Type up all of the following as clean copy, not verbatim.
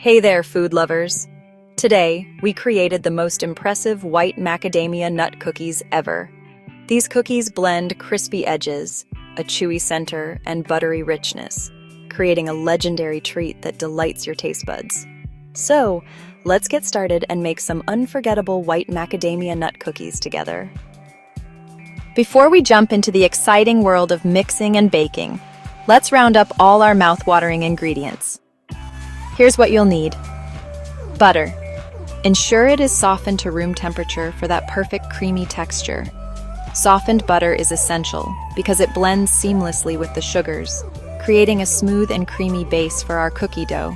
Hey there, food lovers! Today, we created the most impressive white macadamia nut cookies ever. These cookies blend crispy edges, a chewy center, and buttery richness, creating a legendary treat that delights your taste buds. So, let's get started and make some unforgettable white macadamia nut cookies together. Before we jump into the exciting world of mixing and baking, let's round up all our mouth-watering ingredients. Here's what you'll need. Butter. Ensure it is softened to room temperature for that perfect creamy texture. Softened butter is essential because it blends seamlessly with the sugars, creating a smooth and creamy base for our cookie dough.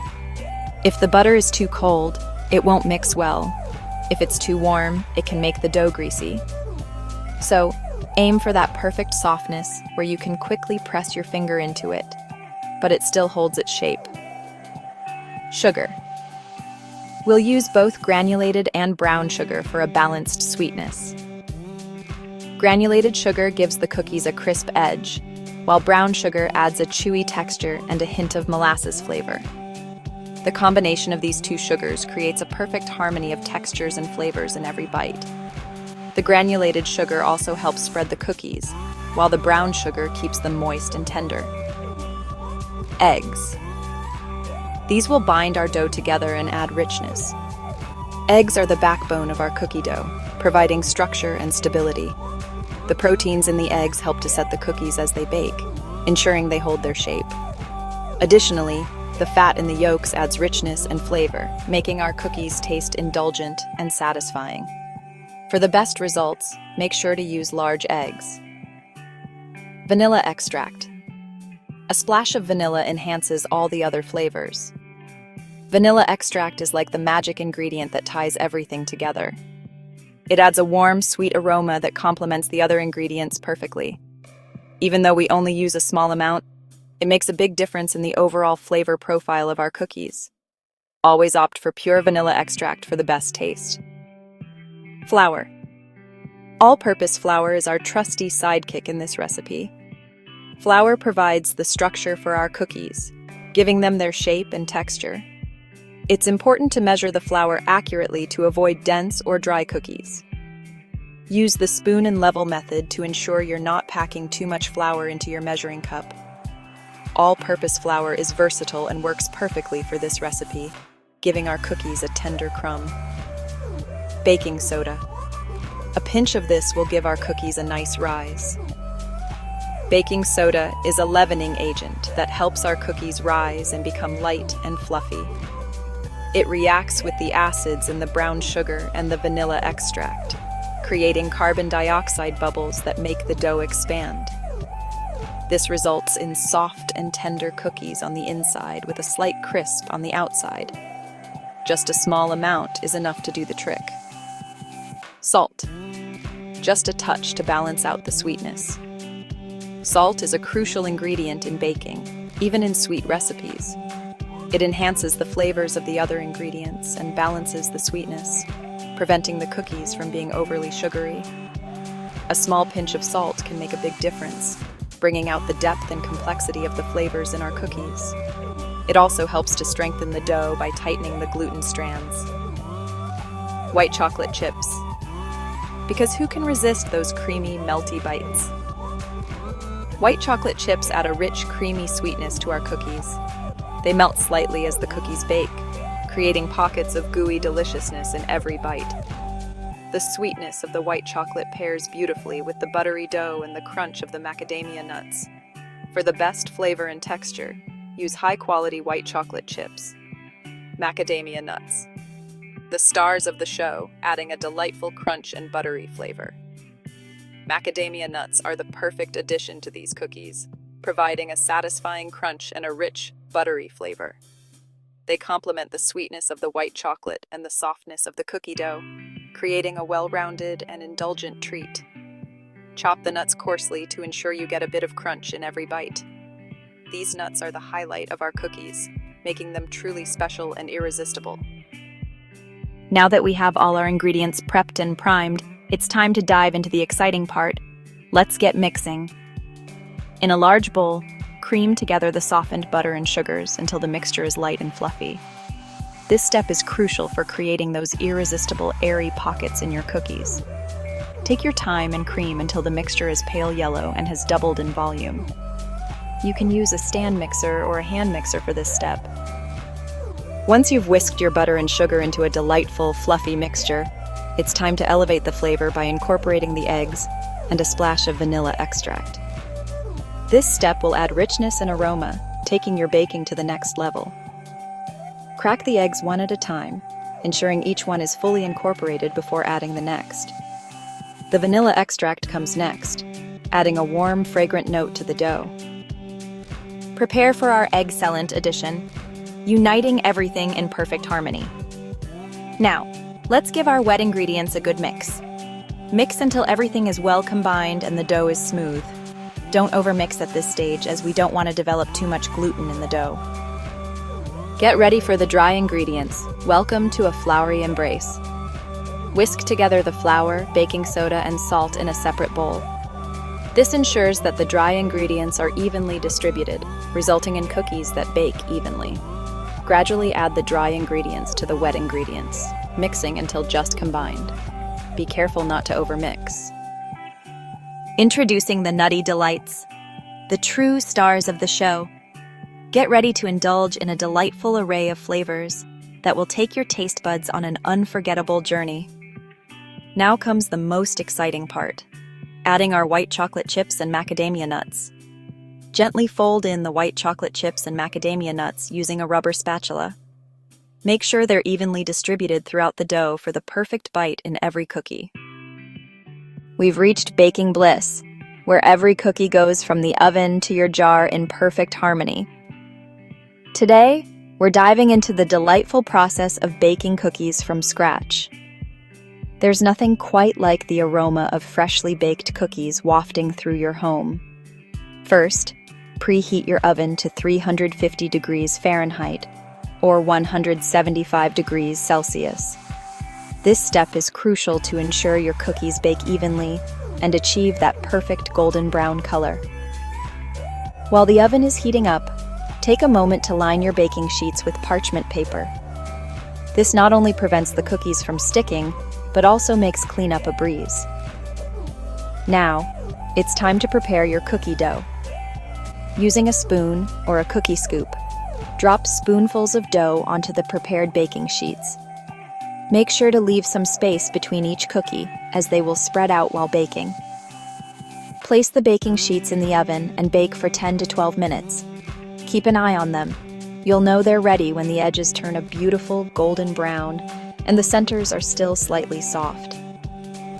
If the butter is too cold, it won't mix well. If it's too warm, it can make the dough greasy. So, aim for that perfect softness where you can quickly press your finger into it, but it still holds its shape. Sugar. We'll use both granulated and brown sugar for a balanced sweetness. Granulated sugar gives the cookies a crisp edge, while brown sugar adds a chewy texture and a hint of molasses flavor. The combination of these two sugars creates a perfect harmony of textures and flavors in every bite. The granulated sugar also helps spread the cookies, while the brown sugar keeps them moist and tender. Eggs. These will bind our dough together and add richness. Eggs are the backbone of our cookie dough, providing structure and stability. The proteins in the eggs help to set the cookies as they bake, ensuring they hold their shape. Additionally, the fat in the yolks adds richness and flavor, making our cookies taste indulgent and satisfying. For the best results, make sure to use large eggs. Vanilla extract. A splash of vanilla enhances all the other flavors. Vanilla extract is like the magic ingredient that ties everything together. It adds a warm, sweet aroma that complements the other ingredients perfectly. Even though we only use a small amount, it makes a big difference in the overall flavor profile of our cookies. Always opt for pure vanilla extract for the best taste. Flour. All-purpose flour is our trusty sidekick in this recipe. Flour provides the structure for our cookies, giving them their shape and texture. It's important to measure the flour accurately to avoid dense or dry cookies. Use the spoon and level method to ensure you're not packing too much flour into your measuring cup. All-purpose flour is versatile and works perfectly for this recipe, giving our cookies a tender crumb. Baking soda. A pinch of this will give our cookies a nice rise. Baking soda is a leavening agent that helps our cookies rise and become light and fluffy. It reacts with the acids in the brown sugar and the vanilla extract, creating carbon dioxide bubbles that make the dough expand. This results in soft and tender cookies on the inside with a slight crisp on the outside. Just a small amount is enough to do the trick. Salt. Just a touch to balance out the sweetness. Salt is a crucial ingredient in baking, even in sweet recipes. It enhances the flavors of the other ingredients and balances the sweetness, preventing the cookies from being overly sugary. A small pinch of salt can make a big difference, bringing out the depth and complexity of the flavors in our cookies. It also helps to strengthen the dough by tightening the gluten strands. White chocolate chips. Because who can resist those creamy, melty bites? White chocolate chips add a rich, creamy sweetness to our cookies. They melt slightly as the cookies bake, creating pockets of gooey deliciousness in every bite. The sweetness of the white chocolate pairs beautifully with the buttery dough and the crunch of the macadamia nuts. For the best flavor and texture, use high-quality white chocolate chips. Macadamia nuts. The stars of the show, adding a delightful crunch and buttery flavor. Macadamia nuts are the perfect addition to these cookies, providing a satisfying crunch and a rich, buttery flavor. They complement the sweetness of the white chocolate and the softness of the cookie dough, creating a well-rounded and indulgent treat. Chop the nuts coarsely to ensure you get a bit of crunch in every bite. These nuts are the highlight of our cookies, making them truly special and irresistible. Now that we have all our ingredients prepped and primed, it's time to dive into the exciting part. Let's get mixing. In a large bowl, cream together the softened butter and sugars until the mixture is light and fluffy. This step is crucial for creating those irresistible, airy pockets in your cookies. Take your time and cream until the mixture is pale yellow and has doubled in volume. You can use a stand mixer or a hand mixer for this step. Once you've whisked your butter and sugar into a delightful, fluffy mixture, it's time to elevate the flavor by incorporating the eggs and a splash of vanilla extract. This step will add richness and aroma, taking your baking to the next level. Crack the eggs one at a time, ensuring each one is fully incorporated before adding the next. The vanilla extract comes next, adding a warm, fragrant note to the dough. Prepare for our egg-cellent addition, uniting everything in perfect harmony. Now, let's give our wet ingredients a good mix. Mix until everything is well combined and the dough is smooth. Don't overmix at this stage as we don't want to develop too much gluten in the dough. Get ready for the dry ingredients. Welcome to a Floury Embrace. Whisk together the flour, baking soda, and salt in a separate bowl. This ensures that the dry ingredients are evenly distributed, resulting in cookies that bake evenly. Gradually add the dry ingredients to the wet ingredients, mixing until just combined. Be careful not to overmix. Introducing the Nutty Delights, the true stars of the show. Get ready to indulge in a delightful array of flavors that will take your taste buds on an unforgettable journey. Now comes the most exciting part, adding our white chocolate chips and macadamia nuts. Gently fold in the white chocolate chips and macadamia nuts using a rubber spatula. Make sure they're evenly distributed throughout the dough for the perfect bite in every cookie. We've reached baking bliss, where every cookie goes from the oven to your jar in perfect harmony. Today, we're diving into the delightful process of baking cookies from scratch. There's nothing quite like the aroma of freshly baked cookies wafting through your home. First, preheat your oven to 350 degrees Fahrenheit or 175 degrees Celsius. This step is crucial to ensure your cookies bake evenly and achieve that perfect golden brown color. While the oven is heating up, take a moment to line your baking sheets with parchment paper. This not only prevents the cookies from sticking, but also makes cleanup a breeze. Now, it's time to prepare your cookie dough. Using a spoon or a cookie scoop, drop spoonfuls of dough onto the prepared baking sheets. Make sure to leave some space between each cookie, as they will spread out while baking. Place the baking sheets in the oven and bake for 10 to 12 minutes. Keep an eye on them. You'll know they're ready when the edges turn a beautiful golden brown and the centers are still slightly soft.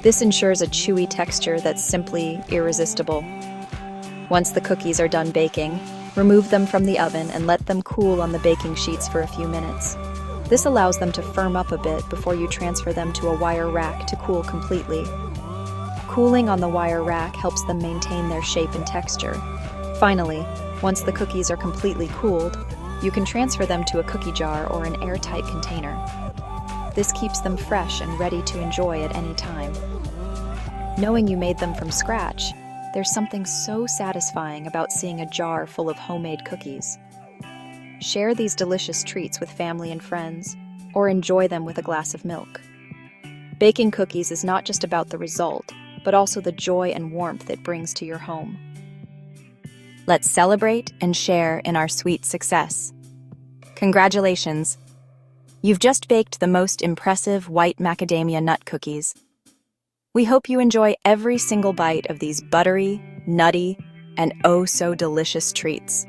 This ensures a chewy texture that's simply irresistible. Once the cookies are done baking, remove them from the oven and let them cool on the baking sheets for a few minutes. This allows them to firm up a bit before you transfer them to a wire rack to cool completely. Cooling on the wire rack helps them maintain their shape and texture. Finally, once the cookies are completely cooled, you can transfer them to a cookie jar or an airtight container. This keeps them fresh and ready to enjoy at any time. Knowing you made them from scratch, there's something so satisfying about seeing a jar full of homemade cookies. Share these delicious treats with family and friends, or enjoy them with a glass of milk. Baking cookies is not just about the result, but also the joy and warmth it brings to your home. Let's celebrate and share in our sweet success. Congratulations! You've just baked the most impressive white macadamia nut cookies. We hope you enjoy every single bite of these buttery, nutty, and oh-so-delicious treats.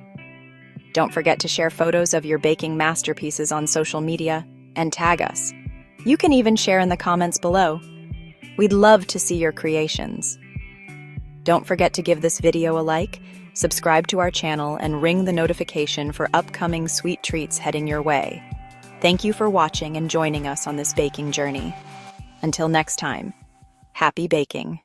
Don't forget to share photos of your baking masterpieces on social media and tag us. You can even share in the comments below. We'd love to see your creations. Don't forget to give this video a like, subscribe to our channel, and ring the notification for upcoming sweet treats heading your way. Thank you for watching and joining us on this baking journey. Until next time, happy baking.